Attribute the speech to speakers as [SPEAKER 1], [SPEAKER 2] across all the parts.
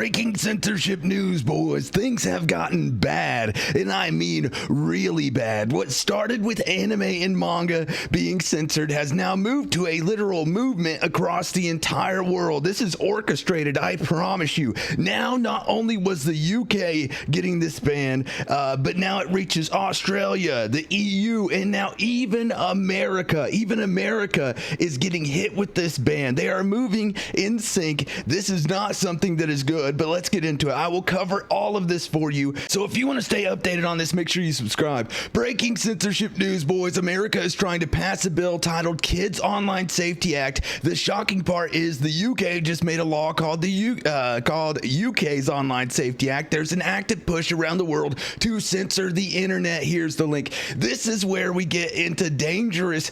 [SPEAKER 1] Breaking censorship news, boys. Things have gotten bad, and I mean really bad. What started with anime and manga being censored has now moved to a literal movement across the entire world. This is orchestrated, I promise you. Now, not only was the UK getting this ban, but now it reaches Australia, the EU, and now even America. Even America is getting hit with this ban. They are moving in sync. This is not something that is good, but let's get into it. I will cover all of this for you. So if you want to stay updated on this, make sure you subscribe. Breaking censorship news, boys. America is trying to pass a bill titled Kids Online Safety Act. The shocking part is the UK just made a law called UK's Online Safety Act. There's an active push around the world to censor the internet. Here's the link. This is where we get into dangerous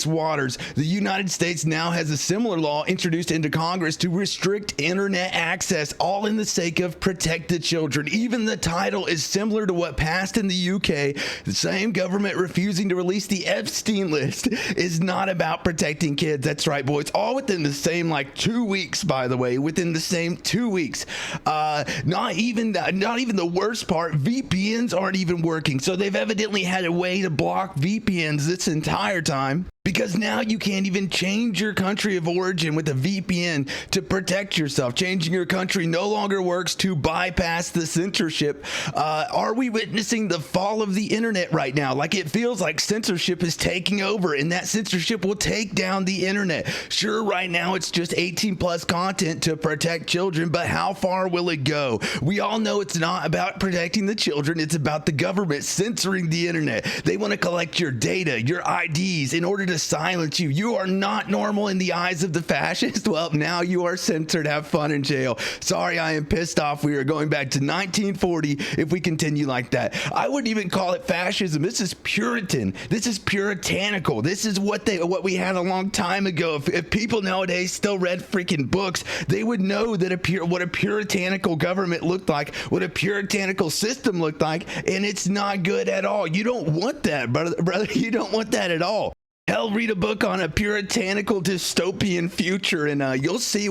[SPEAKER 1] waters. The United States now has a similar law introduced into Congress to restrict internet access, all in the sake of protect the children. Even the title is similar to what passed in the UK. The same government refusing to release the Epstein list is not about protecting kids. That's right, boys. All within the same 2 weeks, by the way, within the same 2 weeks. Not even the worst part, VPNs aren't even working. So they've evidently had a way to block VPNs this entire time, because now you can't even change your country of origin with a VPN to protect yourself. Changing your country no longer works to bypass the censorship. Are we witnessing the fall of the internet right now? It feels like censorship is taking over, and that censorship will take down the internet. Sure, right now it's just 18+ content to protect children, but how far will it go? We all know it's not about protecting the children. It's about the government censoring the internet. They want to collect your data, your IDs, in order to silence you. You are not normal in the eyes of the fascists. Well, now you are censored. Have fun in jail. Sorry, I am pissed off. We are going back to 1940 if we continue like that. I wouldn't even call it fascism. This is Puritan. This is puritanical. This is what we had a long time ago. If people nowadays still read freaking books, they would know that what a puritanical government looked like, what a puritanical system looked like, and it's not good at all. You don't want that, brother. You don't want that at all. Hell, read a book on a puritanical dystopian future, and you'll see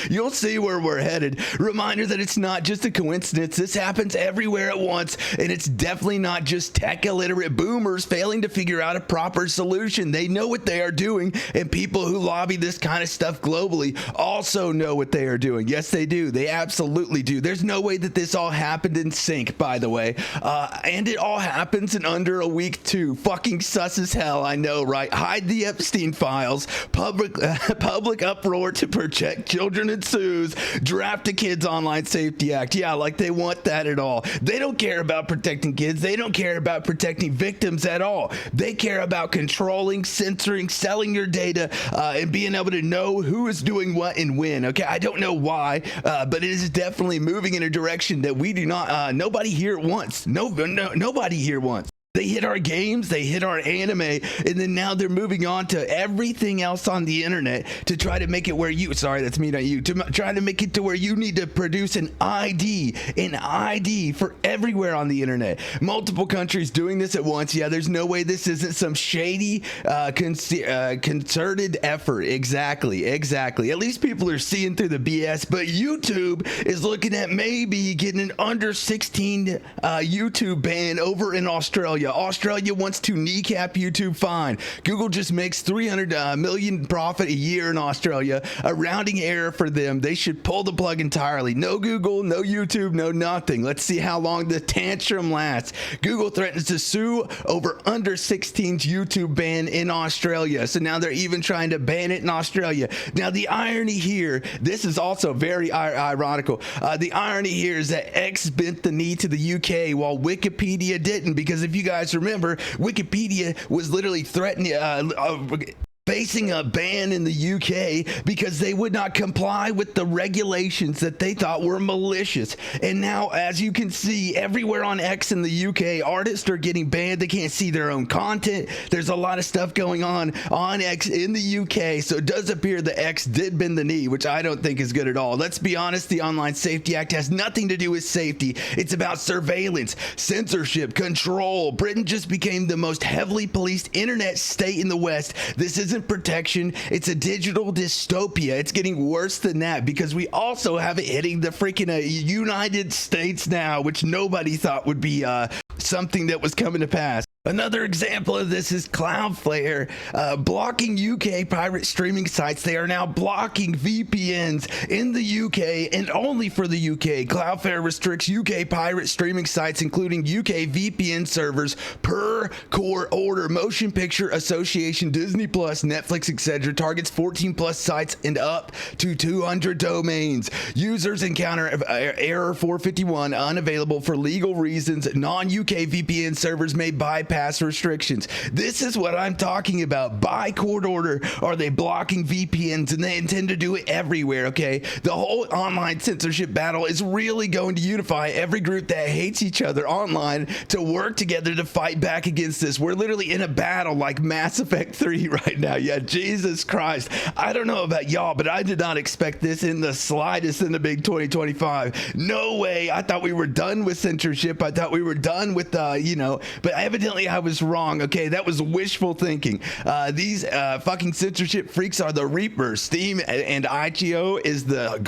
[SPEAKER 1] you'll see where we're headed. Reminder that it's not just a coincidence. This happens everywhere at once, and it's definitely not just tech illiterate boomers failing to figure out a proper solution. They know what they are doing, and people who lobby this kind of stuff globally also know what they are doing. Yes, they do. They absolutely do. There's no way that this all happened in sync, by the way, and it all happens in under a week too. Fucking sus as hell, I know, right? Hide the Epstein files. Public uproar to protect children ensues. Draft a Kids Online Safety Act. Yeah, they want that at all. They don't care about protecting kids. They don't care about protecting victims at all. They care about controlling, censoring, selling your data, and being able to know who is doing what and when. Okay, I don't know why, but it is definitely moving in a direction that we do not. Nobody here wants. Nobody here wants. They hit our games, they hit our anime, and then now they're moving on to everything else on the internet to try to make it where you, sorry, that's me, not you, to try to make it to where you need to produce an ID for everywhere on the internet. Multiple countries doing this at once. Yeah, there's no way this isn't some shady, concerted effort. Exactly. At least people are seeing through the BS, but YouTube is looking at maybe getting an under 16 YouTube ban over in Australia. Australia wants to kneecap YouTube fine. Google just makes 300 million profit a year in Australia. A rounding error for them. They should pull the plug entirely. No Google, no YouTube, no nothing. Let's see how long the tantrum lasts. Google threatens to sue over under 16's YouTube ban in Australia. So now they're even trying to ban it in Australia. Now the irony here, this is also very ironical. The irony here is that X bent the knee to the UK while Wikipedia didn't, because if you guys remember, Wikipedia was literally threatening facing a ban in the UK because they would not comply with the regulations that they thought were malicious. And now, as you can see, everywhere on X in the UK, artists are getting banned. They can't see their own content. There's a lot of stuff going on X in the UK. So it does appear that X did bend the knee, which I don't think is good at all. Let's be honest, the Online Safety Act has nothing to do with safety. It's about surveillance, censorship, control. Britain just became the most heavily policed internet state in the West. This is isn't protection, it's a digital dystopia. It's getting worse than that because we also have it hitting the freaking United States now, which nobody thought would be something that was coming to pass. Another example of this is Cloudflare blocking UK pirate streaming sites. They are now blocking VPNs in the UK and only for the UK. Cloudflare restricts UK pirate streaming sites, including UK VPN servers, per court order. Motion Picture Association, Disney Plus, Netflix, etc. targets 14 plus sites and up to 200 domains. Users encounter error 451, unavailable for legal reasons. Non-UK VPN servers may bypass restrictions. This is what I'm talking about. By court order are they blocking VPNs, and they intend to do it everywhere, okay? The whole online censorship battle is really going to unify every group that hates each other online to work together to fight back against this. We're literally in a battle like Mass Effect 3 right now. Yeah, Jesus Christ. I don't know about y'all, but I did not expect this in the slightest in the big 2025. No way. I thought we were done with censorship. I thought we were done with, but evidently I was wrong. Okay, that was wishful thinking. These fucking censorship freaks are the Reapers. Steam and IGO is the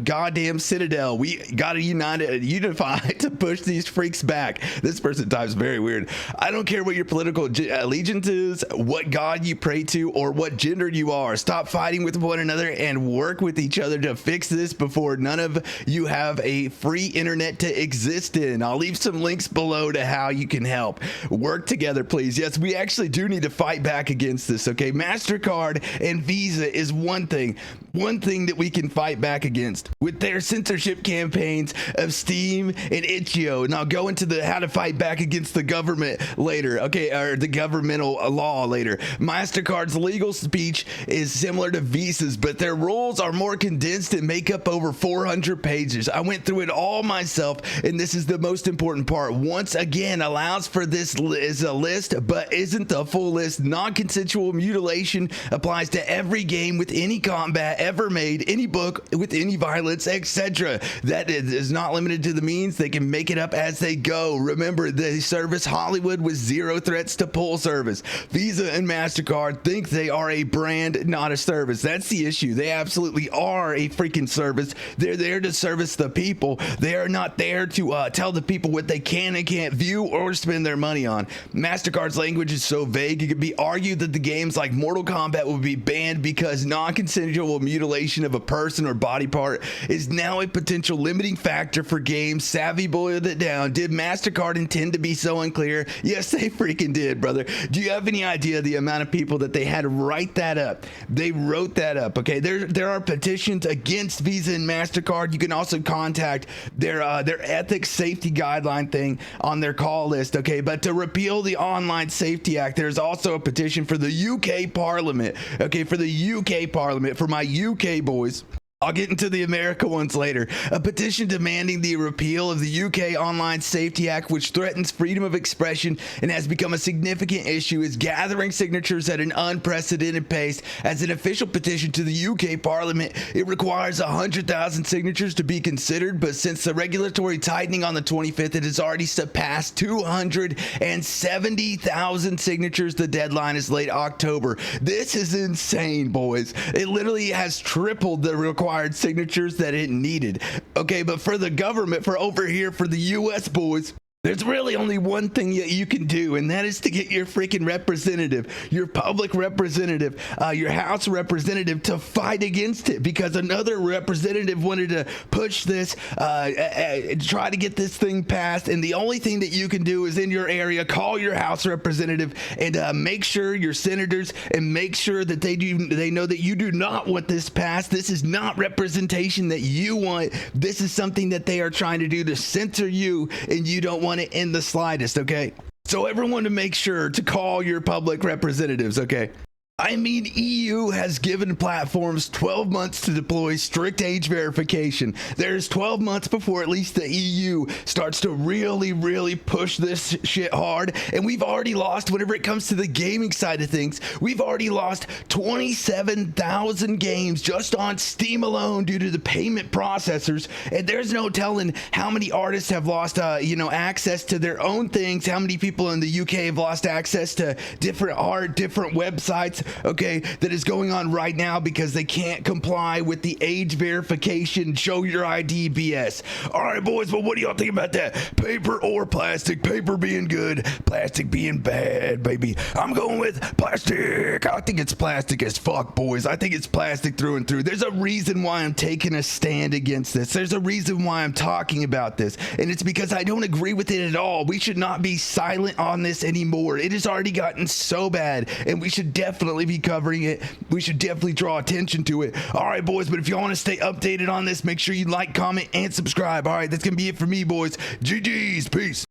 [SPEAKER 1] goddamn citadel. We gotta unify to push these freaks back. This person types very weird. I don't care what your political allegiance is, what god you pray to, or what gender you are. Stop fighting with one another and work with each other to fix this before none of you have a free internet to exist in. I'll leave some links below to how you can help. Work together, please. Yes, we actually do need to fight back against this, okay? MasterCard and Visa is one thing that we can fight back against with their censorship campaigns of Steam and Itch.io. And I'll go into the how to fight back against the government later, okay, or the governmental law later. MasterCard's legal speech is similar to Visa's, but their rules are more condensed and make up over 400 pages. I went through it all myself, and this is the most important part. Once again, allows for this is a list, but isn't the full list. Non-consensual mutilation applies to every game with any combat ever made, any book with any violence, etc. That is not limited to the means. They can make it up as they go. Remember, the service Hollywood with zero threats to pull service. Visa and MasterCard think they are a brand, not a service. That's the issue. They absolutely are a freaking service. They're there to service the people. They are not there to tell the people what they can and can't view or spend their money on. MasterCard's language is so vague, it could be argued that the games like Mortal Kombat will be banned because non-consensual mutilation of a person or body part is now a potential limiting factor for games. Savvy boiled it down. Did MasterCard intend to be so unclear? Yes, they freaking did, brother. Do you have any idea the amount of people that they had to write that up? They wrote that up, okay? There are petitions against Visa and MasterCard. You can also contact their ethics safety guideline thing on their call list, okay? But to repeal the Online Safety Act, there's also a petition for the UK Parliament, okay? For the UK Parliament, for my UK boys. I'll get into the America ones later. A petition demanding the repeal of the UK Online Safety Act, which threatens freedom of expression and has become a significant issue, is gathering signatures at an unprecedented pace. As an official petition to the UK Parliament, it requires 100,000 signatures to be considered, but since the regulatory tightening on the 25th, it has already surpassed 270,000 signatures. The deadline is late October. This is insane, boys. It literally has tripled the required signatures that it needed. Okay, but for the government, for over here, for the US boys, there's really only one thing that you can do, and that is to get your freaking representative, your public representative, your House representative to fight against it, because another representative wanted to push this, try to get this thing passed, and the only thing that you can do is in your area, call your House representative and make sure your senators and make sure that they know that you do not want this passed. This is not representation that you want. This is something that they are trying to do to censor you, and you don't want it in the slightest, okay? So everyone to make sure to call your public representatives, okay? I mean, EU has given platforms 12 months to deploy strict age verification. There's 12 months before at least the EU starts to really push this shit hard. And we've already lost, whenever it comes to the gaming side of things, we've already lost 27,000 games just on Steam alone due to the payment processors. And there's no telling how many artists have lost, access to their own things, how many people in the UK have lost access to different art, different websites, okay, that is going on right now because they can't comply with the age verification, show your ID BS. All right, boys, well, what do y'all think about that? Paper or plastic? Paper being good, plastic being bad, baby. I'm going with plastic. I think it's plastic as fuck, boys. I think it's plastic through and through. There's a reason why I'm taking a stand against this. There's a reason why I'm talking about this, and it's because I don't agree with it at all. We should not be silent on this anymore. It has already gotten so bad, and we should definitely be covering it. We should definitely draw attention to it. All right, boys, but if you want to stay updated on this, make sure you like, comment, and subscribe. All right, that's gonna be it for me, boys. GG's, peace.